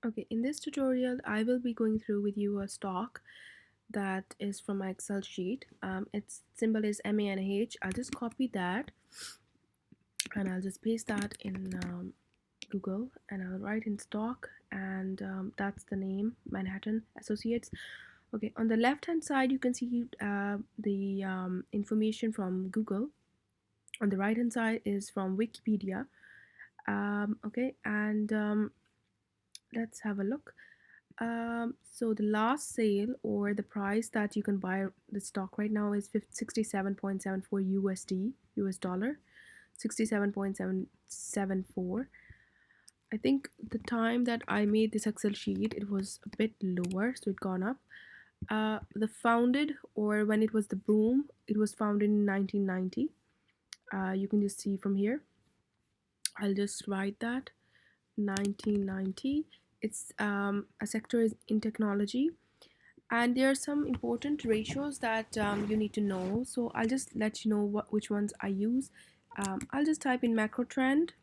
Okay, in this tutorial, I will be going through with you a stock that is from my Excel sheet. Its symbol is MANH. I'll just copy that and I'll just paste that in Google and I'll write in stock and that's the name, Manhattan Associates. Okay, on the left hand side, you can see the information from Google. On the right hand side is from Wikipedia. Okay, and let's have a look. So the last sale or the price that you can buy the stock right now is 67.74 USD, US dollar, 67.774. I think the time that I made this Excel sheet, it was a bit lower, so it gone up. The founded or when it was the boom, it was founded in 1990. You can just see from here. I'll just write that 1990. It's a sector is in technology, and there are some important ratios that you need to know, so I'll just let you know which ones I use. I'll just type in macro trend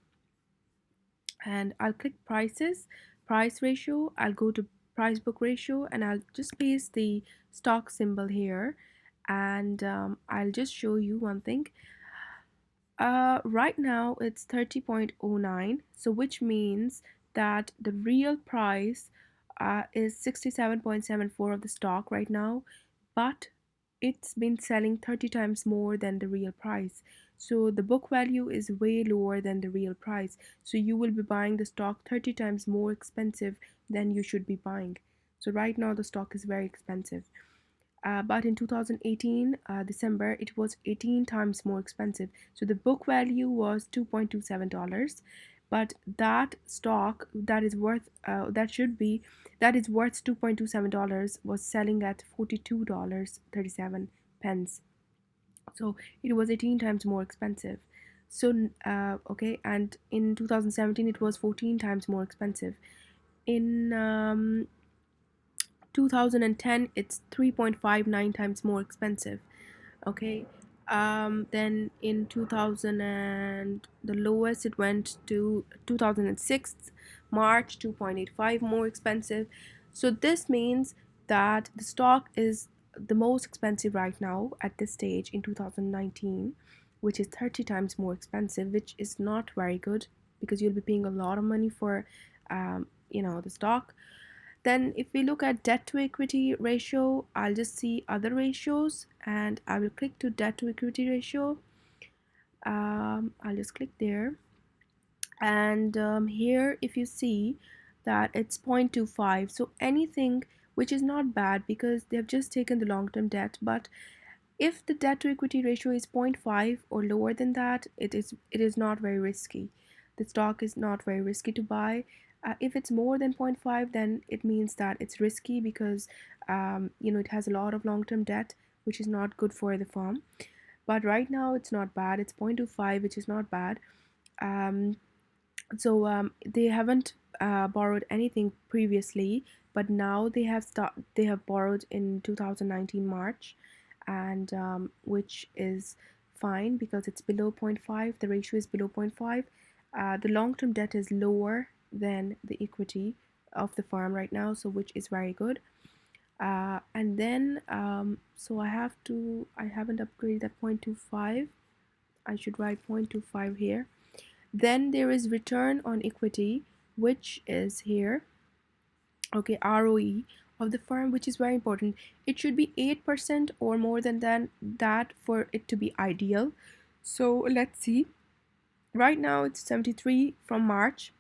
and I'll click prices, price ratio. I'll go to price book ratio and I'll just paste the stock symbol here, and I'll just show you one thing. Right now it's 30.09, so which means that the real price is 67.74 of the stock right now, but it's been selling 30 times more than the real price. So the book value is way lower than the real price. So you will be buying the stock 30 times more expensive than you should be buying. So right now the stock is very expensive. But in 2018 December, it was 18 times more expensive. So the book value was $2.27, but that stock that is worth $2.27 was selling at $42.37. So it was 18 times more expensive. So okay, and in 2017 it was 14 times more expensive. In 2010 it's 3.59 times more expensive. Okay, then in 2000 and the lowest it went to 2006 March, 2.85 more expensive. So this means that the stock is the most expensive right now at this stage in 2019, which is 30 times more expensive, which is not very good because you'll be paying a lot of money for the stock. Then if we look at debt to equity ratio, I'll just see other ratios and I will click to debt to equity ratio. I'll just click there. And here if you see that it's 0.25, so anything which is not bad because they've just taken the long-term debt, but if the debt to equity ratio is zero point 0.5 or lower than that, it is not very risky. The stock is not very risky to buy. If it's more than zero point 0.5, then it means that it's risky because it has a lot of long-term debt, which is not good for the firm. But right now it's not bad. It's 0.25, which is not bad. Um, so they haven't borrowed anything previously, but now they have borrowed in 2019 March, and which is fine because it's below zero point 0.5. The ratio is below zero point 0.5. The long-term debt is lower than the equity of the firm right now, so which is very good. And then so I haven't upgraded that 0.25. I should write 0.25 here. Then there is return on equity, which is here. Okay, ROE of the firm, which is very important. It should be 8% or more than that for it to be ideal. So let's see. Right now it's 73 from March.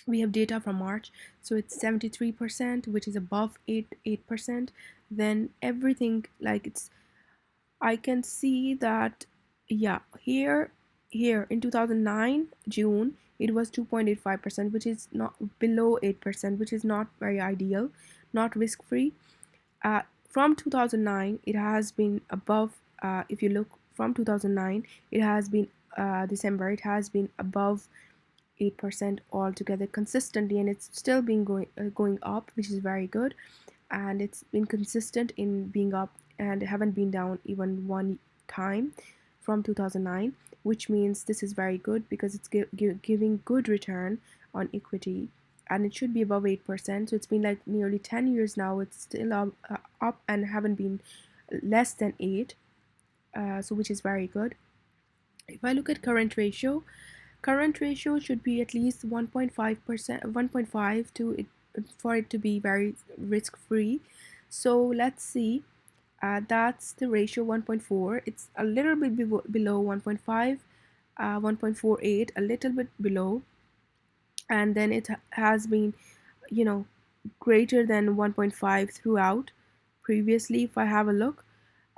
We have data from March, so it's 73%, which is above 8%. Then everything like it's I can see that, yeah, here in 2009 June it was 2.85%, which is not below 8%, which is not very ideal, not risk free. From 2009 it has been above. If you look from 2009, it has been December, it has been above 8% altogether consistently, and it's still been going up, which is very good. And it's been consistent in being up and haven't been down even one time from 2009, which means this is very good because it's giving good return on equity and it should be above 8%. So it's been like nearly 10 years now. It's still up and haven't been less than 8, so which is very good. If I look at current ratio should be at least 1.5%, 1.5 to it for it to be very risk free. So let's see. That's the ratio 1.4. It's a little bit below 1.5, 1.48, a little bit below, and then it has been, you know, greater than 1.5 throughout previously, if I have a look.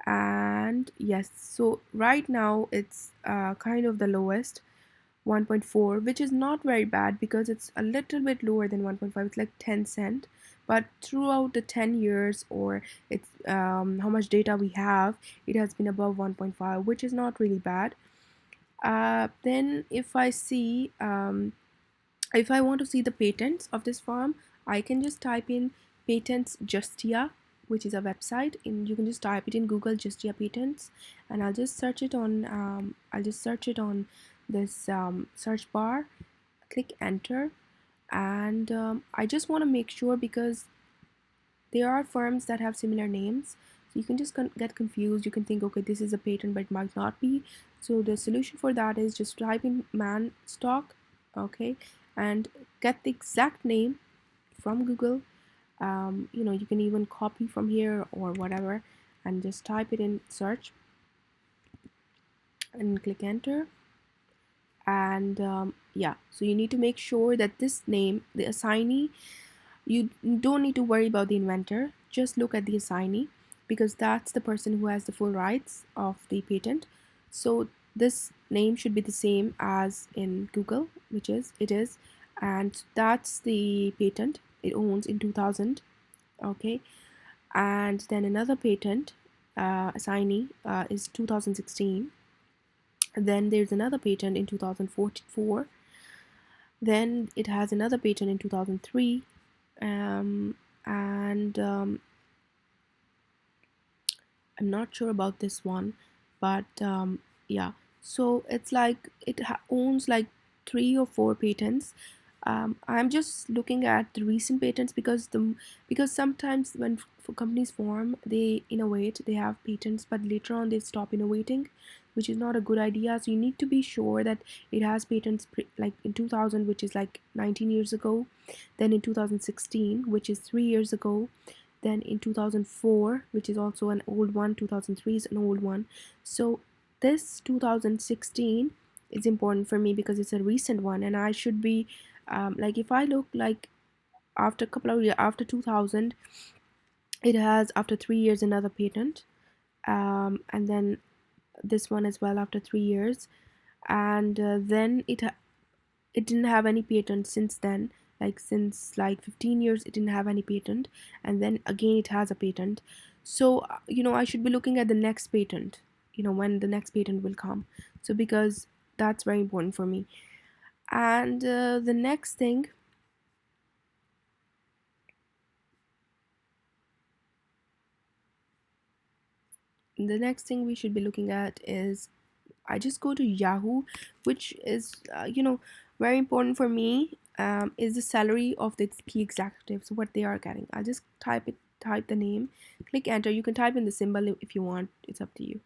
And yes, so right now it's kind of the lowest, 1.4, which is not very bad because it's a little bit lower than 1.5. It's like 10 cent, but throughout the 10 years, or it's how much data we have, it has been above 1.5, which is not really bad. Then if I want to see the patents of this farm, I can just type in patents Justia, which is a website, and you can just type it in Google, Justia patents, and I'll just search it on this search bar, click enter, and I just want to make sure because there are firms that have similar names, so you can just get confused. You can think, okay, this is a patent, but it might not be. So the solution for that is just type in man stock, okay, and get the exact name from Google. You can even copy from here or whatever, and just type it in search and click enter. And yeah, so you need to make sure that this name, the assignee, you don't need to worry about the inventor, just look at the assignee, because that's the person who has the full rights of the patent. So this name should be the same as in Google, which is it is, and that's the patent it owns in 2000. Okay, and then another patent assignee is 2016. Then there's another patent in 2044. Then it has another patent in 2003. And I'm not sure about this one, but yeah. So it's like it owns like 3 or 4 patents. I'm just looking at the recent patents because sometimes when companies form, they innovate, they have patents, but later on they stop innovating, which is not a good idea. So you need to be sure that it has patents like in 2000, which is like 19 years ago, then in 2016, which is 3 years ago, then in 2004, which is also an old one, 2003 is an old one. So this 2016 is important for me because it's a recent one, and I should be like, if I look like after a couple of years, after 2000, it has after 3 years another patent, and then this one as well after 3 years, and then it didn't have any patent since then, like since like 15 years it didn't have any patent, and then again it has a patent. So I should be looking at the next patent, when the next patent will come. So because that's very important for me. And the next thing we should be looking at is, I just go to Yahoo, which is very important for me. Is the salary of the key executives, what they are getting. I'll just type the name, click enter. You can type in the symbol if you want. It's up to you.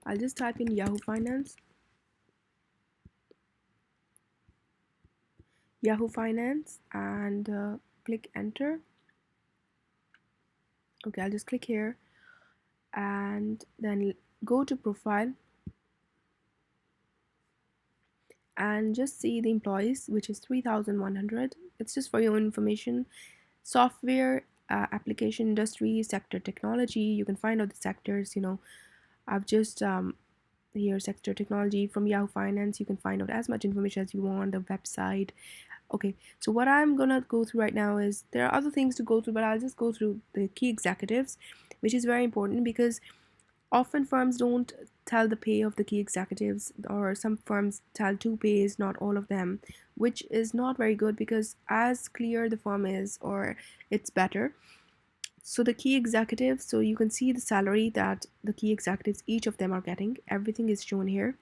I'll just type in Yahoo Finance, and click enter. Okay, I'll just click here, and then go to profile, and just see the employees, which is 3,100. It's just for your information. Software, application industry, sector technology. You can find out the sectors. I've just here sector technology from Yahoo Finance. You can find out as much information as you want, the website. Okay, so what I'm gonna go through right now is, there are other things to go through, but I'll just go through the key executives, which is very important because often firms don't tell the pay of the key executives, or some firms tell 2 pays, not all of them, which is not very good, because as clear the firm is, or it's better. So the key executives, so you can see the salary that the key executives, each of them are getting. Everything is shown here.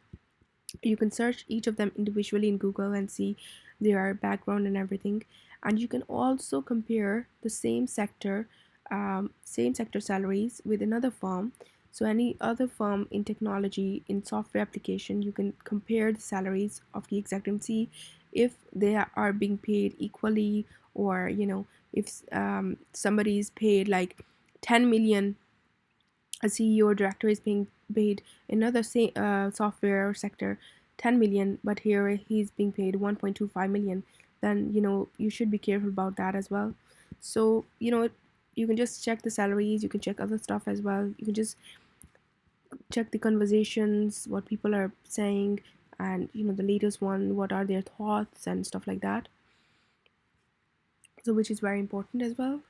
You can search each of them individually in Google and see their background and everything. And you can also compare the same sector salaries with another firm. So any other firm in technology, in software application, you can compare the salaries of the executive and see if they are being paid equally, or if somebody is paid like 10 million, a CEO or director is being paid in another software sector 10 million, but here he's being paid 1.25 million, then you should be careful about that as well. So you can just check the salaries, you can check other stuff as well, you can just check the conversations, what people are saying, and the latest one, what are their thoughts and stuff like that, so which is very important as well.